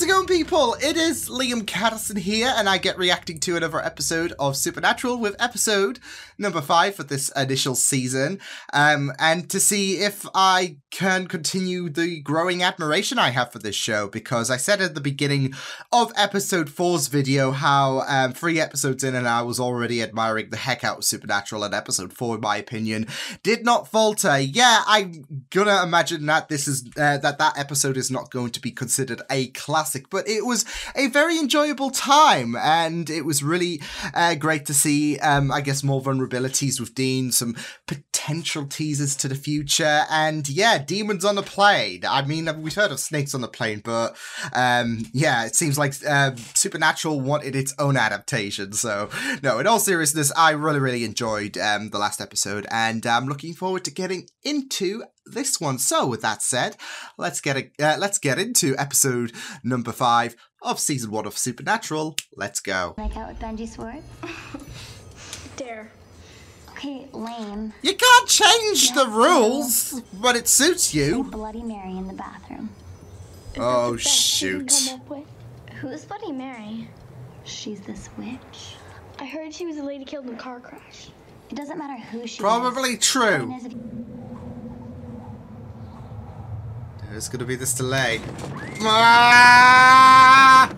How's it going, people? It is Liam Catterson here, and I get reacting to another episode of Supernatural with episode number 5 for this initial season, and to see if I can continue the growing admiration I have for this show, because I said at the beginning of episode 4's video how 3 episodes in and I was already admiring the heck out of Supernatural, and episode 4, in my opinion, did not falter. Yeah, I'm gonna imagine that this is that episode is not going to be considered a classic, but it was a very enjoyable time, and it was really great to see, I guess, more vulnerabilities with Dean, some potential teasers to the future, and yeah, demons on the plane. I mean, we've heard of snakes on the plane, but yeah, it seems like Supernatural wanted its own adaptation, so no, in all seriousness, I really enjoyed the last episode, and I'm looking forward to getting into this one. So with that said, let's get into episode number 5 of season 1 of Supernatural. Let's go. Make out with Benji Sword? Dare. Okay, lame. You can't change the rules when it suits you. Bloody Mary in the bathroom. Oh shoot. Who's Bloody Mary? She's this witch. I heard she was a lady killed in a car crash. It doesn't matter who she Probably is. true. There's gonna be this delay. Ah!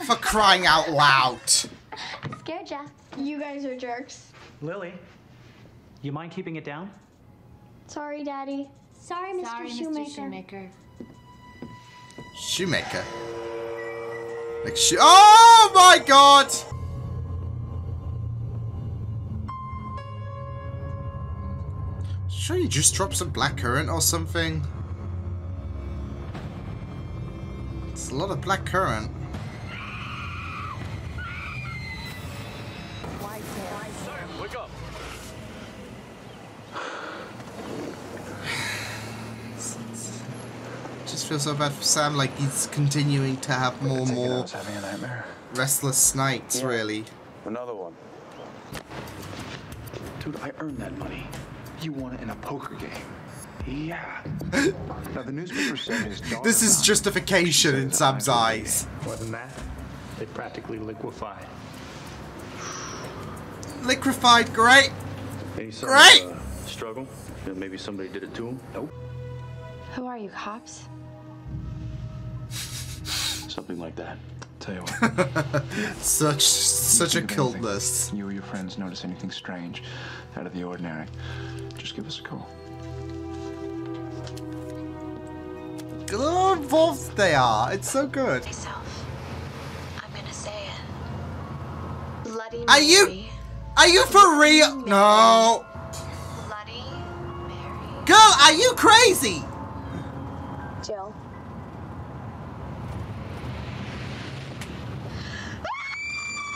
For crying out loud. Scared ya? You guys are jerks. Lily, you mind keeping it down? Sorry, Daddy. Sorry, Mr. Shoemaker. Shoemaker? Like oh my god! Sure, you just drop some blackcurrant or something. It's a lot of blackcurrant. Sam, wake up. Just feel so bad for Sam, like he's continuing to have more and more I was having a nightmare. restless nights, really. Another one. Dude, I earned that money. You won it in a poker game. Yeah. Now the newspaper said his daughter. This is justification in Sam's eyes. More than that, they practically liquefied. Liquefied, great. Any sign Great. of, struggle? You know, maybe somebody did it to him? Nope. Who are you, cops? Something like that. Tell you what. such a coldness. You or your friends notice anything strange, out of the ordinary, just give us a call. Look how involved they are. It's so good. Myself. I'm gonna say it. Bloody Are Mary. Are you for real? No. Bloody Mary. Girl, are you crazy? Jill.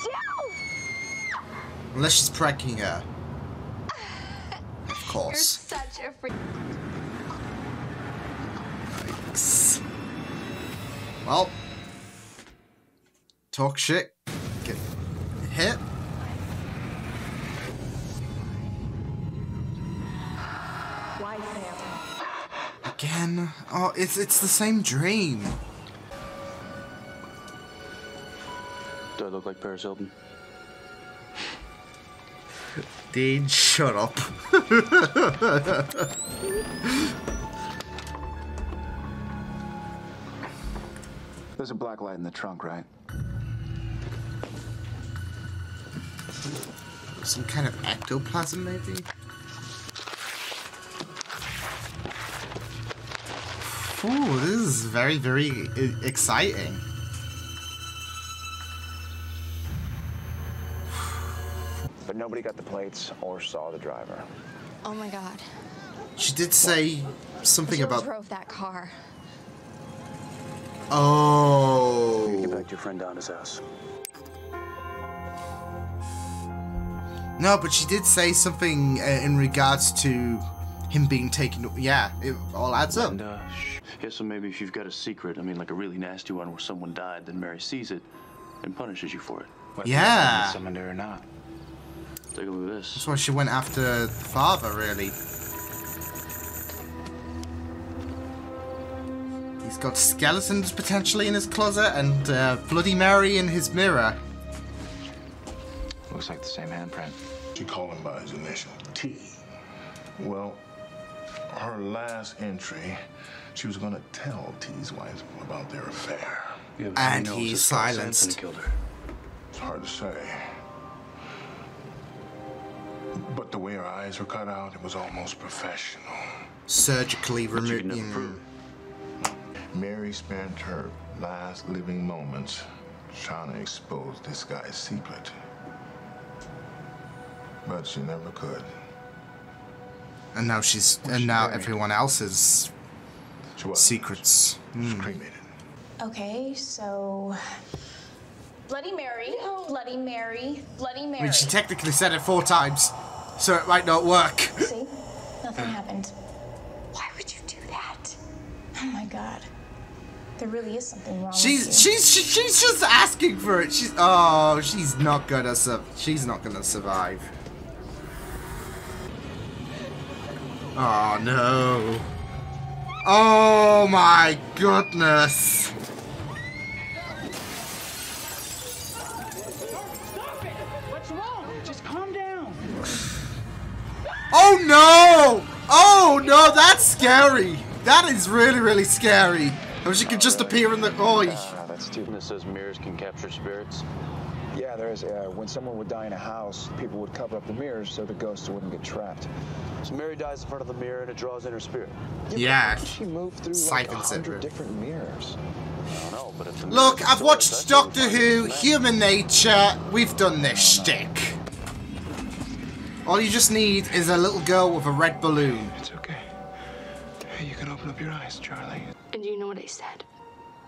Jill! Unless she's pranking her. Of You're course. such a freak. Yikes. Well. Talk shit. Get hit. Why, Sam? Again. Oh, it's the same dream. Do I look like Paris Hilton? Dean, shut up. There's a black light in the trunk, right? Some kind of ectoplasm, maybe? Ooh, this is very exciting. But nobody got the plates or saw the driver. Oh my god. She did say something Jill about... drove that car. Get Oh. back to your friend Donna's house. No, but she did say something in regards to him being taken... Yeah, it all adds up. And, yeah, so maybe if you've got a secret, I mean, like a really nasty one where someone died, then Mary sees it and punishes you for it. Yeah. Summoned her or not. Take a look at this. That's why she went after the father, really. These He's got skeletons potentially in his closet and Bloody Mary in his mirror. Looks like the same handprint. She called him by his initial, T. Well, her last entry, she was gonna tell T's wife about their affair. And he's silenced. Killed her. It's hard to say. But the way her eyes were cut out, it was almost professional. Surgically removed. Mary spent her last living moments trying to expose this guy's secret. But she never could. And now now everyone else's She was. secrets. She was cremated. Okay, so Bloody Mary, Bloody Mary, Bloody I Mary. mean, she technically said it 4 times, so it might not work. See? Nothing happened. Why would you do that? Oh my god. There really is something wrong with you. She's just asking for it. She's not gonna survive. Oh no. Oh my goodness. What's wrong? Just calm down. Oh no! Oh no, that's scary. That is really, really scary. I wish it could just appear in the... Oh, That's stupid. It says mirrors can capture spirits. Yeah, there is. When someone would die in a house, people would cover up the mirrors so the ghosts wouldn't get trapped. So Mary dies in front of the mirror and it draws in her spirit. yeah. She moved through like Siphon 100 syndrome. different mirrors. I don't know, but if the Look, mirror's I've watched that's Doctor what Who, we're Human Nature. We've done this shtick. All you just need is a little girl with a red balloon. It's okay. You can open up your eyes, Charlie. And you know what I said?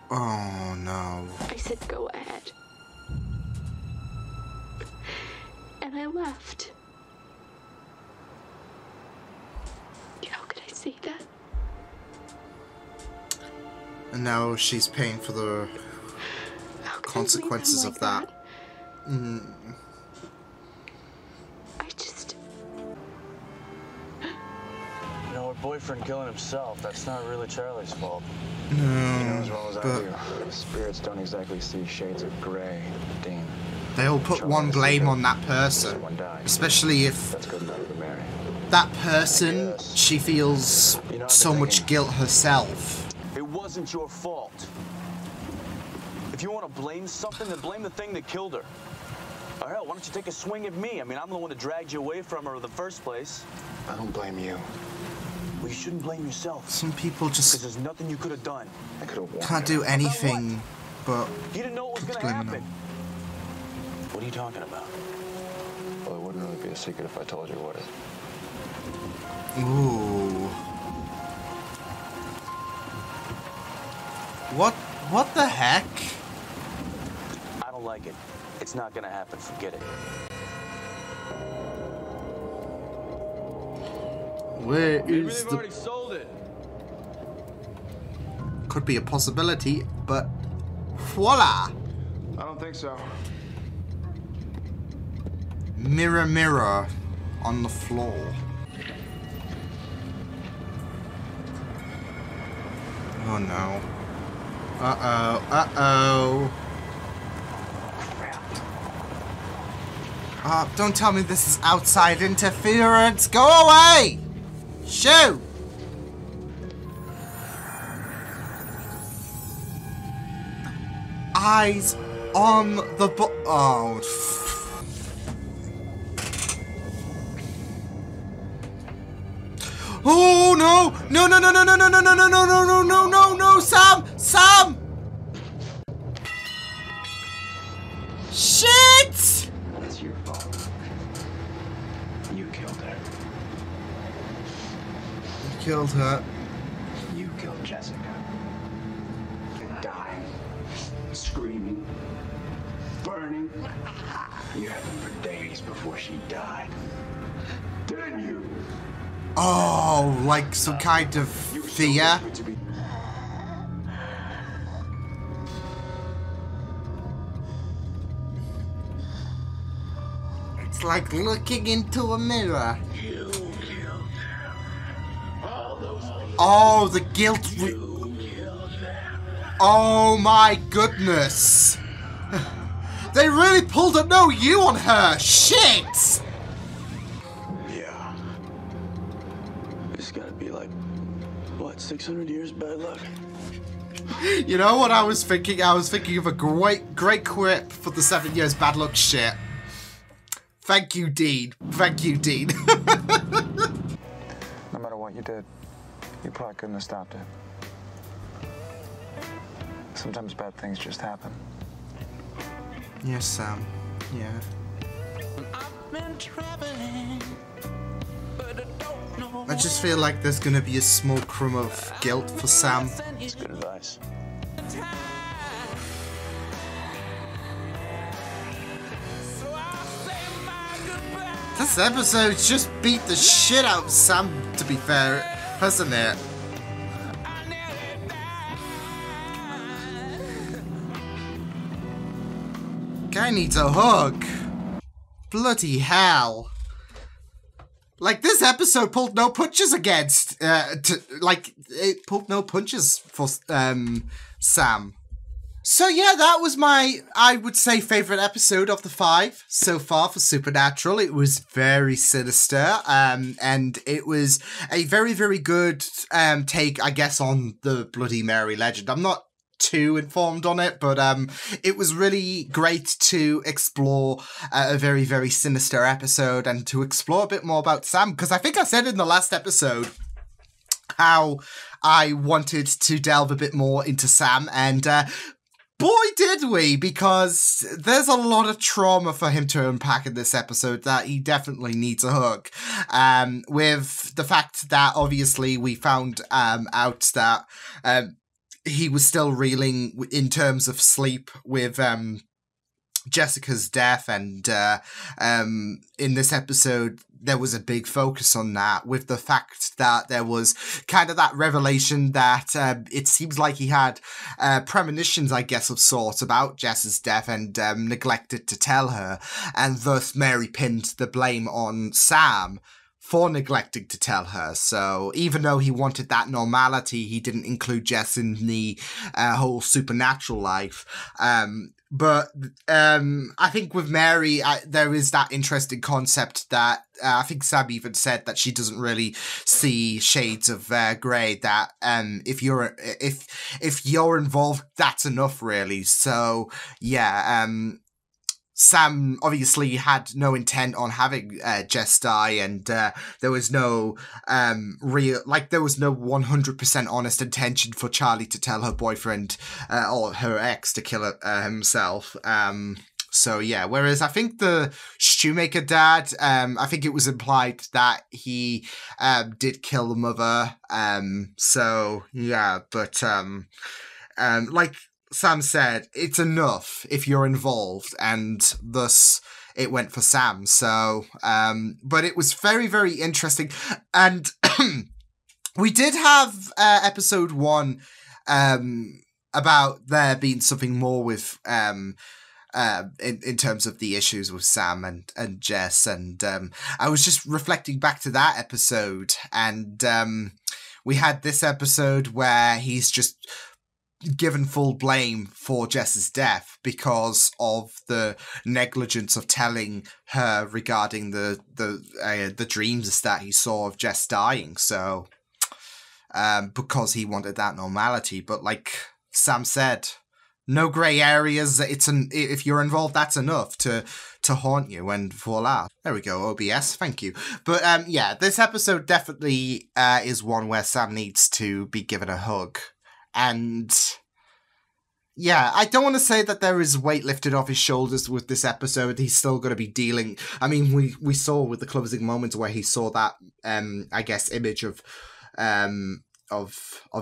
Oh no. I said, go ahead. And I left. How could I say that? And now she's paying for the How could consequences I leave him like of that. I just... You know, her boyfriend killing himself, that's not really Charlie's fault. You know as well as I But do. Spirits don't exactly see shades of gray, Dean. they all put one blame on that person. Someone died. Especially if That's good enough for Mary. that person, she feels so much guilt herself. It wasn't your fault. If you want to blame something, then blame the thing that killed her. Or hell, why don't you take a swing at me? I mean, I'm the one that dragged you away from her in the first place. I don't blame you. Well, you shouldn't blame yourself. Some people Because just there's nothing you could have done. I could have warned can't her. do anything but You didn't know what was going to blame happen. them. What are you talking about? Well, it wouldn't really be a secret if I told you what it. Ooh. What the heck? I don't like it. It's not going to happen. Forget it. Where Maybe is they've the... already sold it. Could be a possibility, but voila! I don't think so. Mirror, mirror on the floor. Oh no. Uh-oh, uh-oh. Oh, don't tell me this is outside interference. Go away! Shoo! Eyes on the oh. Oh no! No no no no no no no no no no no no no no no Sam! Sam! Shit! It's your fault. You killed her. You killed her. You killed Jessica. Dying, screaming, burning. You had them for days before she died. Didn't you? Oh, like some kind of fear. It's like looking into a mirror. You killed her. All those people. Oh, the guilt. You killed them. Oh my goodness. They really pulled a no you on her. Shit. Yeah. It's gotta be like, what, 600 years bad luck? You know what I was thinking? I was thinking of a great quip for the 7 years bad luck shit. Thank you, Dean. Thank you, Dean. No matter what you did, you probably couldn't have stopped it. Sometimes bad things just happen. Yes, Sam. Yeah. I just feel like there's gonna be a small crumb of guilt for Sam. That's good advice. This episode just beat the shit out of Sam, to be fair, hasn't it? Guy needs a hug. Bloody hell. Like, this episode pulled no punches it pulled no punches for, Sam. So yeah, that was my, I would say, favourite episode of the 5 so far for Supernatural. It was very sinister, and it was a very, very good take, I guess, on the Bloody Mary legend. I'm not too informed on it, but it was really great to explore a very, very sinister episode and to explore a bit more about Sam, because I think I said in the last episode how I wanted to delve a bit more into Sam, and boy did we, because there's a lot of trauma for him to unpack in this episode that he definitely needs a hug. With the fact that obviously we found out that he was still reeling in terms of sleep with Jessica's death, and in this episode there was a big focus on that, with the fact that there was kind of that revelation that it seems like he had premonitions, I guess, of sorts about Jess's death and neglected to tell her, and thus Mary pinned the blame on Sam for neglecting to tell her. So even though he wanted that normality, he didn't include Jess in the whole supernatural life. But I think with Mary, there is that interesting concept that I think Sam even said that she doesn't really see shades of grey. That if you're involved, that's enough, really. So yeah, Sam obviously had no intent on having Jess die, and there was no there was no 100% honest intention for Charlie to tell her boyfriend or her ex to kill himself. So yeah, whereas I think the Shoemaker dad, I think it was implied that he did kill the mother. So yeah, but like Sam said, it's enough if you're involved, and thus it went for Sam. So, but it was very, very interesting. And we did have episode 1 about there being something more with in terms of the issues with Sam and Jess. And I was just reflecting back to that episode, and we had this episode where he's just given full blame for Jess's death because of the negligence of telling her regarding the dreams that he saw of Jess dying. So, because he wanted that normality, but like Sam said, no grey areas. If you're involved, that's enough to haunt you, and voila. There we go, OBS, thank you. But yeah, this episode definitely is one where Sam needs to be given a hug. And yeah, I don't want to say that there is weight lifted off his shoulders with this episode. He's still going to be dealing. I mean, we saw with the closing moments where he saw that, I guess, image of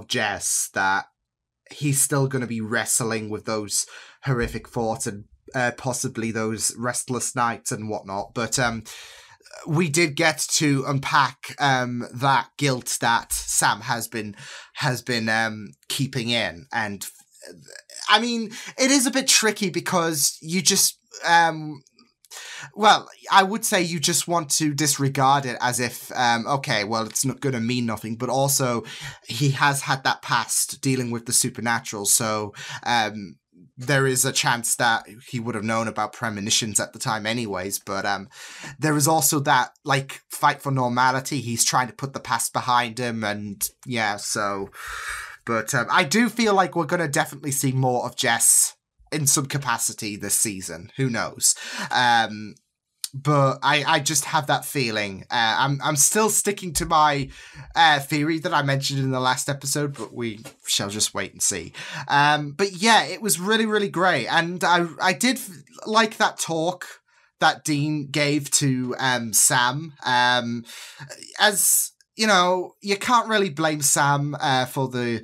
Jess, that he's still going to be wrestling with those horrific thoughts and possibly those restless nights and whatnot. But we did get to unpack that guilt that Sam has been keeping in. And I mean, it is a bit tricky because you just well, I would say you just want to disregard it as if, okay, well, it's not going to mean nothing, but also he has had that past dealing with the supernatural, so there is a chance that he would have known about premonitions at the time anyways, but there is also that, like, fight for normality. He's trying to put the past behind him, and yeah, so... But I do feel like we're going to definitely see more of Jess in some capacity this season. Who knows? But I just have that feeling. I'm still sticking to my theory that I mentioned in the last episode, but we shall just wait and see. But yeah, it was really, really great. And I did like that talk that Dean gave to Sam. As, you know, you can't really blame Sam for the...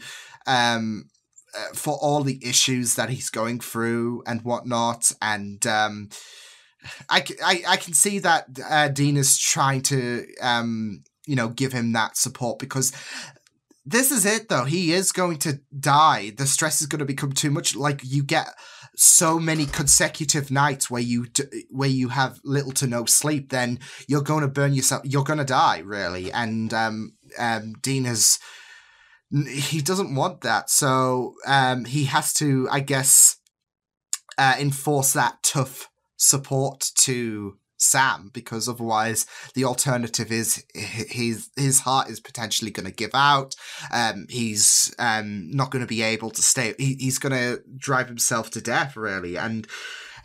for all the issues that he's going through and whatnot, and I can see that Dean is trying to you know, give him that support, because this is it though. He is going to die. The stress is going to become too much. Like, you get so many consecutive nights where you have little to no sleep, then you're going to burn yourself. You're going to die, really. And Dean he doesn't want that, so he has to, I guess, enforce that tough support to Sam, because otherwise the alternative is his heart is potentially going to give out. He's not going to be able to stay. He's going to drive himself to death, really. And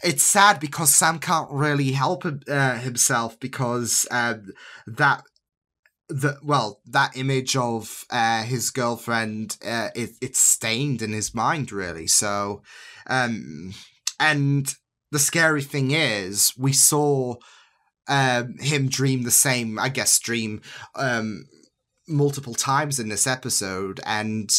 it's sad because Sam can't really help himself, because that image of his girlfriend, it's stained in his mind, really. So, and the scary thing is, we saw him dream the same, I guess, dream multiple times in this episode, and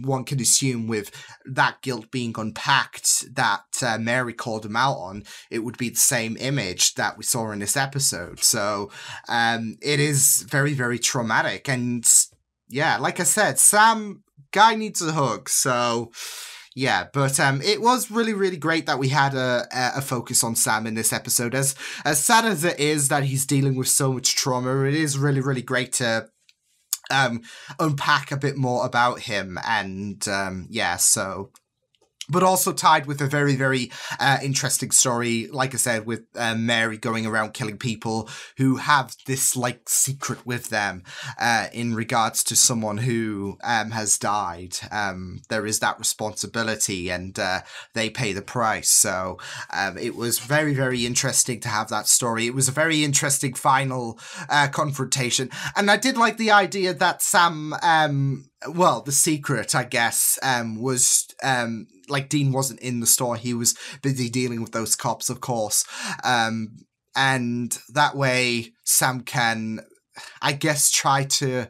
one can assume with that guilt being unpacked that Mary called him out on, it would be the same image that we saw in this episode. So it is very, very traumatic. And yeah, like I said, Sam, guy needs a hug. So yeah, but it was really, really great that we had a focus on Sam in this episode. As sad as it is that he's dealing with so much trauma, it is really, really great to unpack a bit more about him. And yeah, so... But also tied with a very, very interesting story, like I said, with Mary going around killing people who have this, like, secret with them in regards to someone who has died. There is that responsibility, and they pay the price. So it was very, very interesting to have that story. It was a very interesting final confrontation. And I did like the idea that Sam... well, the secret, I guess, was... like, Dean wasn't in the store. He was busy dealing with those cops, of course. And that way, Sam can, I guess, try to...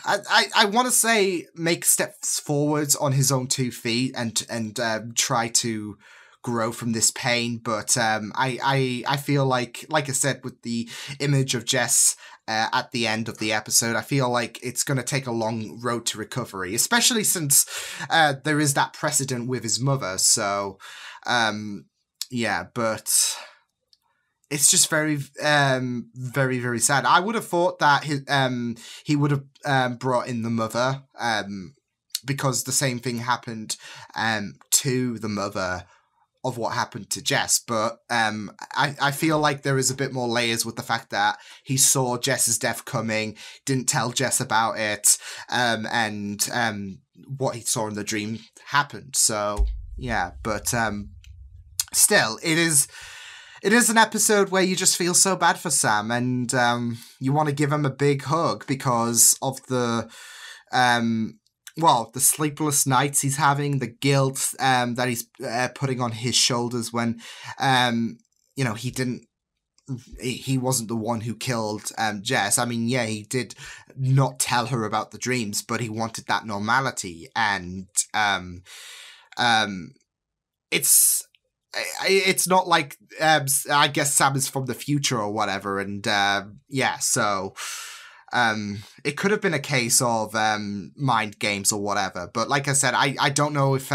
I want to say make steps forwards on his own 2 feet and try to grow from this pain. But I feel like I said, with the image of Jess... at the end of the episode, I feel like it's going to take a long road to recovery, especially since there is that precedent with his mother. So, yeah, but it's just very, very, very sad. I would have thought that he would have brought in the mother, because the same thing happened to the mother of what happened to Jess, but I feel like there is a bit more layers with the fact that he saw Jess's death coming, didn't tell Jess about it, and what he saw in the dream happened. So yeah, but still, it is an episode where you just feel so bad for Sam, and you want to give him a big hug because of the the sleepless nights he's having, the guilt that he's putting on his shoulders when, he wasn't the one who killed Jess. I mean, yeah, he did not tell her about the dreams, but he wanted that normality. And it's not like, I guess Sam is from the future or whatever. And yeah, so... it could have been a case of mind games or whatever. But like I said, I don't know if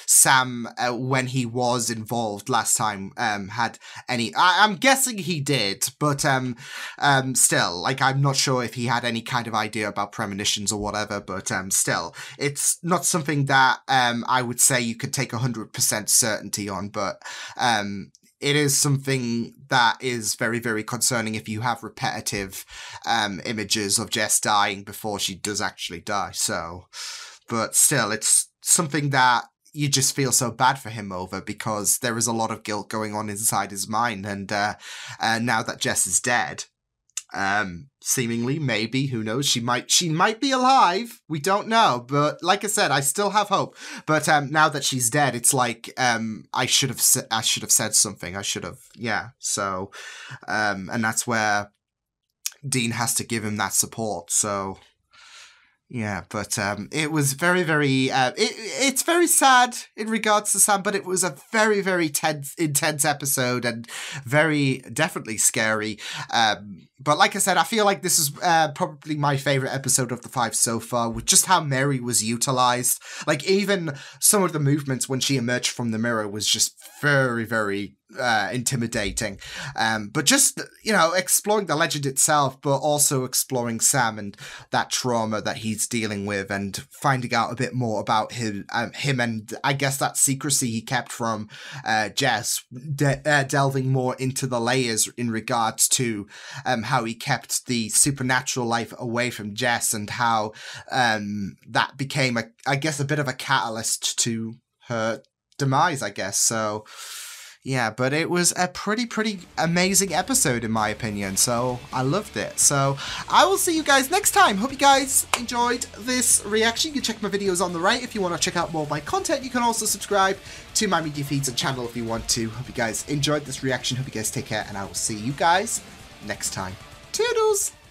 Sam, when he was involved last time, had any... I'm guessing he did, but still, like, I'm not sure if he had any kind of idea about premonitions or whatever, but still, it's not something that I would say you could take 100% certainty on, but it is something that is very, very concerning if you have repetitive images of Jess dying before she does actually die. So, but still, it's something that you just feel so bad for him over, because there is a lot of guilt going on inside his mind. And now that Jess is dead, seemingly, maybe, who knows, she might be alive, we don't know, but like I said, I still have hope. But now that she's dead, it's like I should have said something. So and that's where Dean has to give him that support. So yeah, but it was very, very... it's very sad in regards to Sam, but it was a very, very intense episode and very definitely scary. But like I said, I feel like this is probably my favourite episode of the 5 so far, with just how Mary was utilised. Like, even some of the movements when she emerged from the mirror was just very, very intimidating. But just, you know, exploring the legend itself, but also exploring Sam and that trauma that he's dealing with, and finding out a bit more about him and I guess that secrecy he kept from Jess, delving more into the layers in regards to how he kept the supernatural life away from Jess, and how that became I guess a bit of a catalyst to her demise, I guess. So yeah, but it was a pretty amazing episode in my opinion, so I loved it. So I will see you guys next time. Hope you guys enjoyed this reaction. You can check my videos on the right if you want to check out more of my content. You can also subscribe to my media feeds and channel if you want to. Hope you guys enjoyed this reaction. Hope you guys take care, and I will see you guys next time. Toodles!